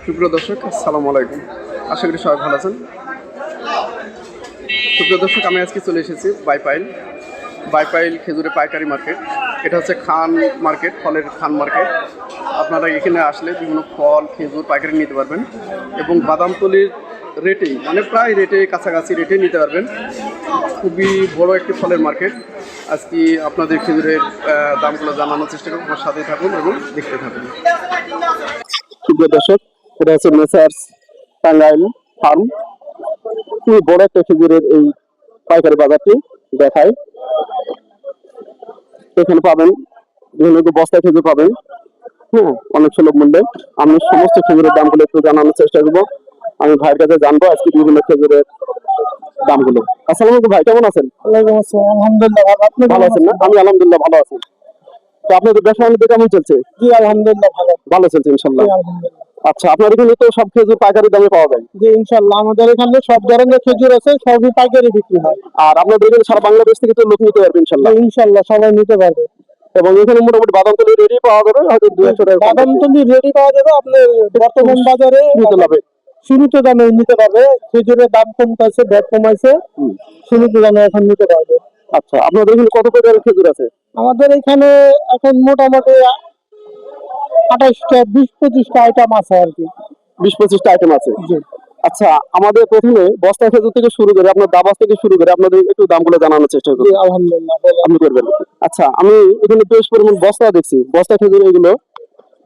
সুপ্রিয় দর্শক, আসসালামু আলাইকুম। আশা করি সবাই ভালো আছেন। সুপ্রিয় দর্শক, আমি আজকে চলে এসেছি বাইপাইল খেজুরের পাইকারি মার্কেট। এটা হচ্ছে খান মার্কেট, ফলের খান মার্কেট। আপনারা এখানে আসলে বিভিন্ন ফল খেজুর পাইকারি নিতে পারবেন এবং বাদামতলির রেটেই, মানে প্রায় রেটে কাছাকাছি রেটে নিতে পারবেন। খুবই বড় একটি ফলের মার্কেট। আজকে আপনাদের খেজুরের দামগুলো জানানোর চেষ্টা করব। আমার সাথে থাকুন এবং দেখতে থাকুন। সুপ্রিয় দর্শক, এটা হচ্ছে মেসার্স টাঙ্গাইল ফার্ম। খুবই বড় একটা খেজুরের এই পাইকারি বাজারটি দেখায়। এখানে পাবেন বিভিন্ন বস্তা খেজুর পাবেন, হ্যাঁ, অনেক সুলভ মূল্যে। আমি সমস্ত খেজুরের দামগুলো একটু জানানোর চেষ্টা করবো। আমি ভাইয়ের কাছে জানবো আজকে বিভিন্ন খেজুরের দামগুলো। আসসালামু আলাইকুম ভাই, কেমন আছেন? আলহামদুলিল্লাহ ভালো। আপনি ভালো আছেন না? আমি আলহামদুলিল্লাহ ভালো আছি। তো আপনাদের ব্যবসা বাণিজ্য কেমন চলছে? জি আলহামদুলিল্লাহ ভালো। ভালো চলছে ইনশাল্লাহ। জি আলহামদুলিল্লাহ। আচ্ছা, আপনার এখানে তো সব খেজুর পাইকারি দামে পাওয়া যায়? জি ইনশাআল্লাহ আমাদের এখানে সব ধরনের খেজুর আছে, সবই পাইকারি বিক্রি হয়। আর আপনাদের এখানে সারা বাংলাদেশ থেকে তো লোক নিতে পারবে জি ইনশাল্লাহ। ইনশাআল্লাহ সবাই নিতে পারবে। এবং এখানে মোটামুটি বাদামতলি রেডি পাওয়া যাবে, হয়তো 200 টাকা কম বেশি। বাদামতলি রেডি পাওয়া যাবে। আপনি বর্তমান বাজারে নিতে হবে। সীমিত দামে নিতে পারবে। খেজুরের দাম কমতেছে, ভ্যাট কমাইছে, সীমিত দামে এখন নিতে পারবে। আচ্ছা, আপনাদের এখানে কত প্রকারের খেজুর আছে? আমাদের এখানে এখন মোটামুটি 28টা 20-25টা আইটেম আছে আর কি। 20-25টা আইটেম আছে। জি আচ্ছা, আমাদের প্রথমে বস্তা খেজুর থেকে শুরু করে, আপনার দাবাস থেকে শুরু করে আপনাদের একটু দামগুলো জানানোর চেষ্টা জি করুন। আলহামদুলিল্লাহ আপনি করবেন। আচ্ছা, আমি এখানে বেশ পরিমাণ বস্তা দেখছি, বস্তা খেজুর এগুলো।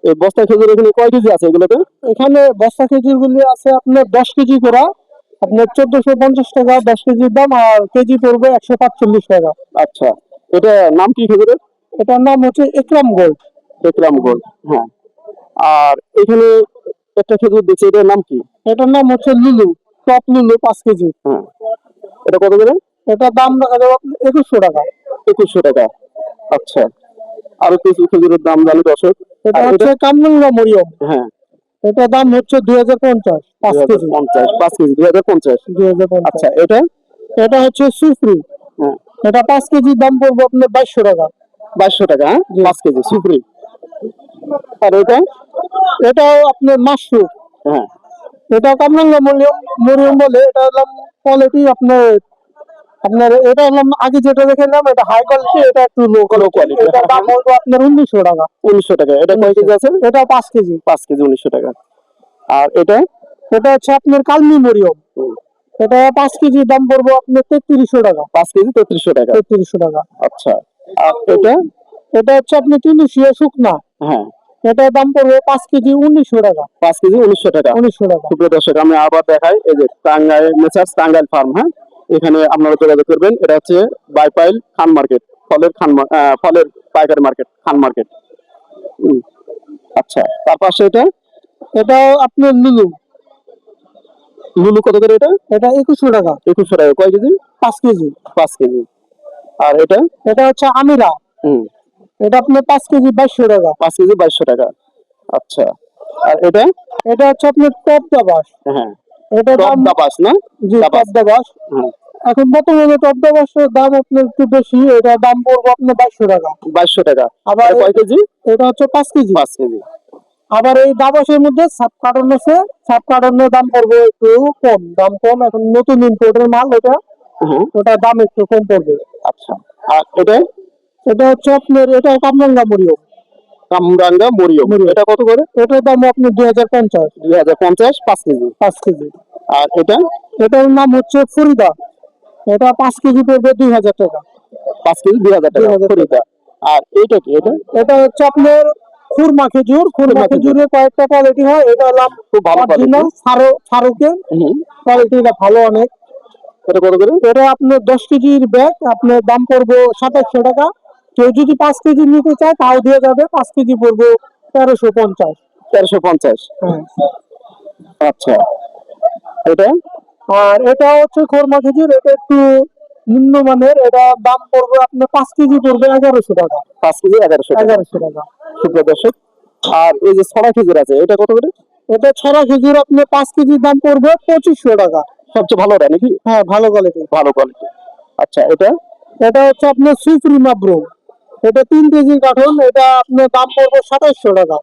এই বস্তা খেজুর এখানে কয় কেজি আছে এগুলোতে? এখানে বস্তা খেজুর গুলি আছে আপনার 10 কেজি করে, আপনার 1450 টাকা 10 কেজির দাম, আর কেজি পড়বে 145 টাকা। আচ্ছা, এটা নাম কি খেজুরের? এটার নাম হচ্ছে একরাম গোল্ড। দেখলাম গোল্ড, হ্যাঁ। আর এখানে একটা খেজুর দেখছি, এটার নাম কি? এটার নাম হচ্ছে লুলু, টপ লুলু 5 কেজি। হ্যাঁ, এটা কত করে? এটার দাম রাখা যাবে আপনার 2100 টাকা। 2100 টাকা। আচ্ছা, আরো কিছু খেজুরের দাম জানি দর্শক। এটা আর হচ্ছে কামরাঙ্গা মরিয়ম। হ্যাঁ, এটার দাম হচ্ছে 2050 5 কেজি। 2050, 5 কেজি 2050। 2050। আচ্ছা, এটা? এটা হচ্ছে সুফরি। হ্যাঁ, এটা 5 কেজির দাম পড়বে আপনার 2200 টাকা। 2200 টাকা। হ্যাঁ, 5 কেজি সুপ্রি। আর এটা? এটাও আপনার মাশরুম। হ্যাঁ, এটা কামরাঙ্গা মরিয়ম মরিয়ম বলে। এটা হলাম কোয়ালিটি আপনার আপনার এটা হলাম আগে যেটা দেখলাম এটা হাই কোয়ালিটি, এটা একটু লো কোয়ালিটি। এটা দাম পড়বে আপনার 1900 টাকা। 1900 টাকা। এটা কয় কেজি আছে? এটা 5 কেজি। 5 কেজি 1900 টাকা। আর এটা? এটা হচ্ছে আপনার কালমি মরিয়ম। এটা 5 কেজি দাম পড়বে আপনার 3300 টাকা। 5 কেজি 3300 টাকা। 3300 টাকা। আচ্ছা, আর এটা? এটা হচ্ছে আপনি তিউনিসিয়া শুকনা। হ্যাঁ, এটার দাম পড়বে 5 কেজি 1900 টাকা। 5 কেজি 1900 টাকা। 1900 টাকা। সুপ্রিয় দর্শক, আমি আবার দেখাই, এই যে টাঙ্গাইল মেসার্স টাঙ্গাইল ফার্ম। হ্যাঁ, এখানে আপনারা যোগাযোগ করবেন। এটা হচ্ছে বাইপাইল খান মার্কেট, ফলের পাইকারি মার্কেট, খান মার্কেট। আচ্ছা, তার পাশে এটা? এটা আপনার লুলু। লুলু কত করে এটা? এটা 2100 টাকা। 2100 টাকা। কয় কেজি? 5 কেজি। 5 কেজি। আর এটা? এটা হচ্ছে আমিরা। হুম, এটা আপনার 5 কেজি 2200 টাকা। 5 কেজি 2200 টাকা। আচ্ছা, আর এটা? এটা হচ্ছে আপনার টপ দাবাস। হ্যাঁ, এটা টপ দাম দাবাস না? জি দাবাস। টপ দাবাস। হ্যাঁ, এখন বর্তমানে টপ দাবাসের দাম আপনার একটু বেশি। এটা দাম পড়বে আপনার 2200 টাকা। 2200 টাকা। আবার এটা কয় কেজি? এটা হচ্ছে 5 কেজি। 5 কেজি। আবার এই দাবাসের মধ্যে সাত কার্টন আছে। সাত কার্টনের দাম পড়বে একটু কম, দাম কম। এখন নতুন ইম্পোর্টের মাল এটা, হ্যাঁ, ওটার দাম একটু কম পড়বে। আচ্ছা। আর এটা? এটা হচ্ছে আপনার এটা কামরাঙ্গা মরিয়ম। কামরাঙ্গা মরিয়ম। এটা কত করে? এটার দাম আপনার 2050। 2050, 5 কেজি। 5 কেজি। আর এটা? এটার নাম হচ্ছে ফরিদা। এটা 5 কেজি পড়বে 2000 টাকা। 5 কেজি 2000 টাকা 2000 টাকা। খরিদা। আর এটা কি? এটা? এটা হচ্ছে আপনার খুরমা খেজুর। খুরমা খেজুরের কয়েকটা কোয়ালিটি হয়। এটা হলাম খুব ভালো অরিজিনাল ফারুকের কোয়ালিটিটা ভালো অনেক। এটা কত করে? এটা আপনার 10 কেজির ব্যাগ, আপনার দাম পড়বে 2700 টাকা। কেউ যদি 5 কেজি নিতে চায় তাও দিয়ে যাবে। 5 কেজি পড়বে 1350। 1350। হ্যাঁ। আচ্ছা, এটা? আর এটা হচ্ছে খরমা খেজুর। এটা একটু নিম্নমানের। এটা দাম পড়বে আপনার 5 কেজি পড়বে 1100 টাকা। 5 কেজি 1100 টাকা। 1100 টাকা। সুপ্রিয় দর্শক, আর এই যে ছড়া খেজুর আছে, এটা কত করে? এটা ছড়া খেজুর আপনার 5 কেজির দাম পড়বে 2500 টাকা। সবচেয়ে ভালোটা নাকি? হ্যাঁ ভালো কোয়ালিটি। ভালো কোয়ালিটি। আচ্ছা, এটা? এটা হচ্ছে আপনার সুপ্রিমা ব্রো। এটা 3 কেজি কার্টন। এটা আপনার দাম পড়বে 2700 টাকা।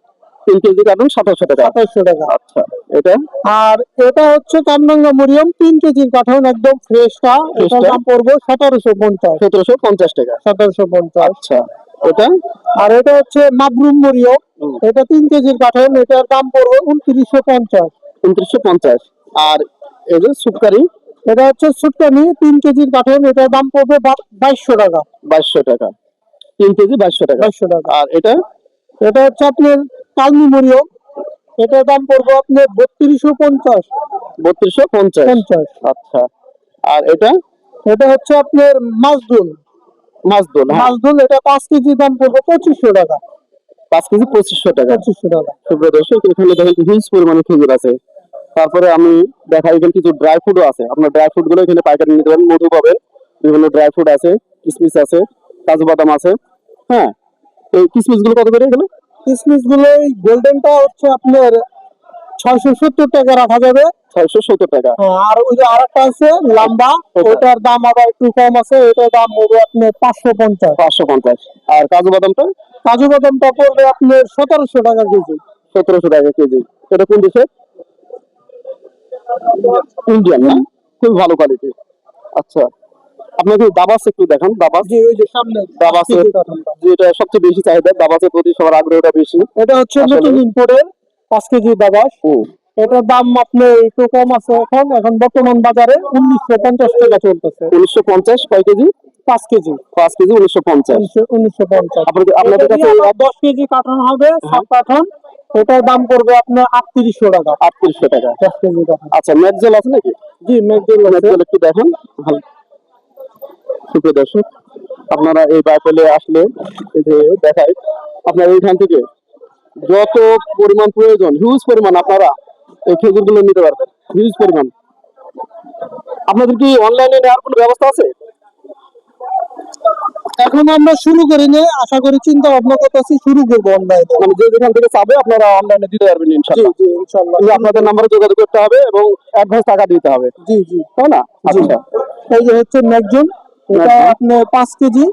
3 কেজি কার্টন 2700 টাকা। 2700 টাকা। আচ্ছা, এটা আর এটা হচ্ছে কামরাঙ্গা মরিয়ম 3 কেজির কার্টন একদম ফ্রেশটা, এটার ফ্রেশটা? দাম পড়বে 1750। 1750 টাকা। 1750। আচ্ছা, এটা আর এটা হচ্ছে মাবরুম মরিয়ম, এটা 3 কেজির কার্টন, এটার দাম পড়বে 2950। 2950। আর এই যে সুপকারি, এটা হচ্ছে সুটকানি 3 কেজির কার্টন, এটার দাম পড়বে 2200 টাকা। 2200 টাকা। 3 কেজি 2200 টাকা। 2200 টাকা। আর এটা এটা হচ্ছে আপনার কালমি মরিয়ম, এটার দাম পড়বে আপনার 3250। 3250। আচ্ছা, আর এটা এটা হচ্ছে আপনার মাজদুল। মাছদুল, হ্যাঁ, মাজদুল এটা 5 কেজি দাম পড়বে 2500 টাকা। 5 কেজি 2500 টাকা। 2500 টাকা। সুপ্রিয় দর্শক, এখানে দেখেন হিউজ পরিমাণে খেজুর আছে। তারপরে আমি দেখাই এখানে কিছু ড্রাই ফ্রুটও আছে। আপনার ড্রাই ফ্রুট গুলো এখানে পাইকারি নিতে পারেন, মধু পাবেন, বিভিন্ন ড্রাই ফ্রুট আছে, কিশমিশ আছে, কাজু বাদাম আছে। হ্যাঁ, এই কিশমিশ গুলো কত করে এগুলো? কিসমিস গুলো এই গোল্ডেনটা হচ্ছে আপনার 670 টাকা রাখা যাবে। 670 টাকা। হ্যাঁ, আর ওই যে আরেকটা আছে লম্বা, ওটা? ওটার দাম আবার একটু কম আছে, এটার দাম হবে আপনার 550। 550। আর কাজু বাদামটা কাজু বাদামটা পড়বে আপনার 1700 টাকা কেজি। 1700 টাকা কেজি। এটা কোন দেশের? ইন্ডিয়ান না? খুব ভালো কোয়ালিটি। আচ্ছা, আপনাকে দাবাস একটু দেখান। দাবাস, জি, ওই যে সামনে দাবাসের যেটা সবচেয়ে বেশি চাহিদা, দাবাসের প্রতি সবার আগ্রহটা বেশি। এটা হচ্ছে আসলে- নতুন ইম্পোর্টের 5 কেজি দাবাস। হুম, এটার দাম আপনার একটু কম আছে, এখন বর্তমান বাজারে 1950 টাকা চলতেছে 1950 কয় কেজি? 5 কেজি। 5 কেজি 1950। 1950। আপনাদের কাছে 10 কেজি কার্টন হবে, সব কার্টন, এটার দাম পড়বে আপনার 3800 টাকা। 3800 টাকা। 10 কেজি কার্টন। আচ্ছা, ম্যাকজেল আছে নাকি? জি, মেঘদুল আছে। ম্যাকজেল একটু দেখেন। ভালো। সুপ্রিয় দর্শক, আপনারা এই বাইপেলে আসলে এই যে দেখায়, আপনার এইখান থেকে যত পরিমাণ প্রয়োজন, হিউজ পরিমাণ আপনারা এই খেজুরগুলো নিতে পারবেন, হিউজ পরিমাণ। আপনাদের কি অনলাইনে নেওয়ার কোনো ব্যবস্থা আছে? এখন আমরা শুরু করিনি, আশা করি চিন্তা ভাবনা করতেছি শুরু করবো অনলাইনে। মানে যে যেখান থেকে চাবে আপনারা অনলাইনে দিতে পারবেন জি ইনশাআল্লাহ। জি, ইনশাআল্লাহ। কিন্তু আপনাদের নাম্বারে যোগাযোগ করতে হবে এবং অ্যাডভান্স টাকা দিতে হবে, জি জি তাই না? জি। আচ্ছা, এই যে হচ্ছে ম্যাকজুন, এটা ম্যাকজুন। আপনার 5 কেজি,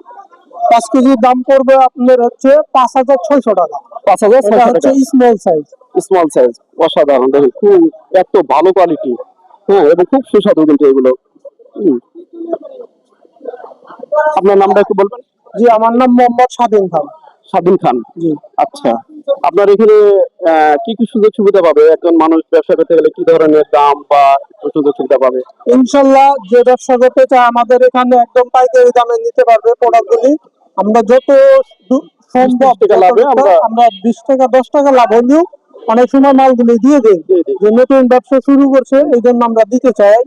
5 কেজির দাম পড়বে আপনার হচ্ছে 5600 টাকা। এটা 5600 হচ্ছে টাকা। Small size. স্মল সাইজ, অসাধারণ, দেখুন খুব এত ভালো কোয়ালিটি। হ্যাঁ, এবং খুব সুস্বাদু কিন্তু এগুলো। হুম। আপনার নামটা একটু বলবেন? জি, আমার নাম মোহাম্মদ স্বাধীন খান। স্বাধীন খান। জি। আচ্ছা, আপনার এখানে কি কি সুযোগ সুবিধা পাবে? একজন মানুষ ব্যবসা করতে গেলে কি ধরনের দাম বা সুযোগ সুবিধা পাবে? ইনশাল্লাহ, যে ব্যবসা করতে চায় আমাদের এখানে একদম পাইকারি দামে নিতে পারবে প্রোডাক্টগুলি। আমরা যত সম্ভব 20 টাকা লাভে আমরা 20 টাকা 10 টাকা লাভ হলেও অনেক সময় মালগুলি দিয়ে দিই। দিয়ে দিই। যে নতুন ব্যবসা শুরু করছে এই জন্য আমরা দিতে চাই,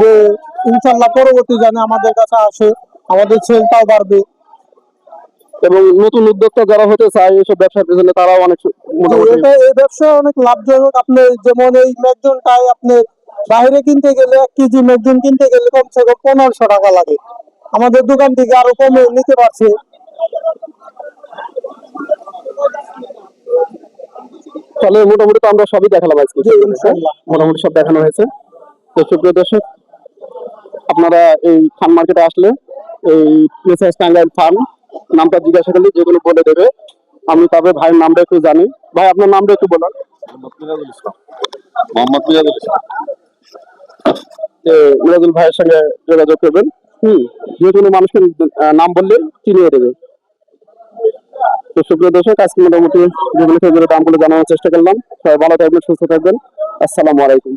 যে ইনশাল্লাহ পরবর্তী জানে আমাদের কাছে আসে, আমাদের সেলটাও বাড়বে। এবং নতুন উদ্যোক্তা যারা হতে চায় এইসব ব্যবসার পেছনে, তারাও অনেক মোটামুটি এই ব্যবসা অনেক লাভজনক। আপনি যেমন এই ম্যাকডোনটাই আপনি বাইরে কিনতে গেলে 1 কেজি ম্যাকডোন কিনতে গেলে কমসে কম 1500 টাকা লাগে, আমাদের দোকান থেকে আরো কমে নিতে পারছে। তাহলে মোটামুটি তো আমরা সবই দেখালাম আজকে। জি, ইনশাআল্লাহ। মোটামুটি সব দেখানো হয়েছে। তো সুপ্রিয় দর্শক, আপনারা এই ফার্ম মার্কেটে আসলে এই মেসার্স টাঙ্গাইল ফার্ম নামটা জিজ্ঞাসা করলে যে কোনো বলে দেবে। আমি তবে ভাইয়ের নামটা একটু জানি। ভাই, আপনার নামটা একটু বলুন। মোহাম্মদ মিরাজুল ইসলাম। মিরাজুল ভাইয়ের সঙ্গে যোগাযোগ করবেন। যে কোনো মানুষের নাম বললে চিনিয়ে দেবে। তো সুপ্রিয় দর্শক, আজকে মোটামুটি যেগুলো সেগুলো দামগুলো জানানোর চেষ্টা করলাম। সবাই ভালো থাকবেন, সুস্থ থাকবেন। আসসালামু আলাইকুম।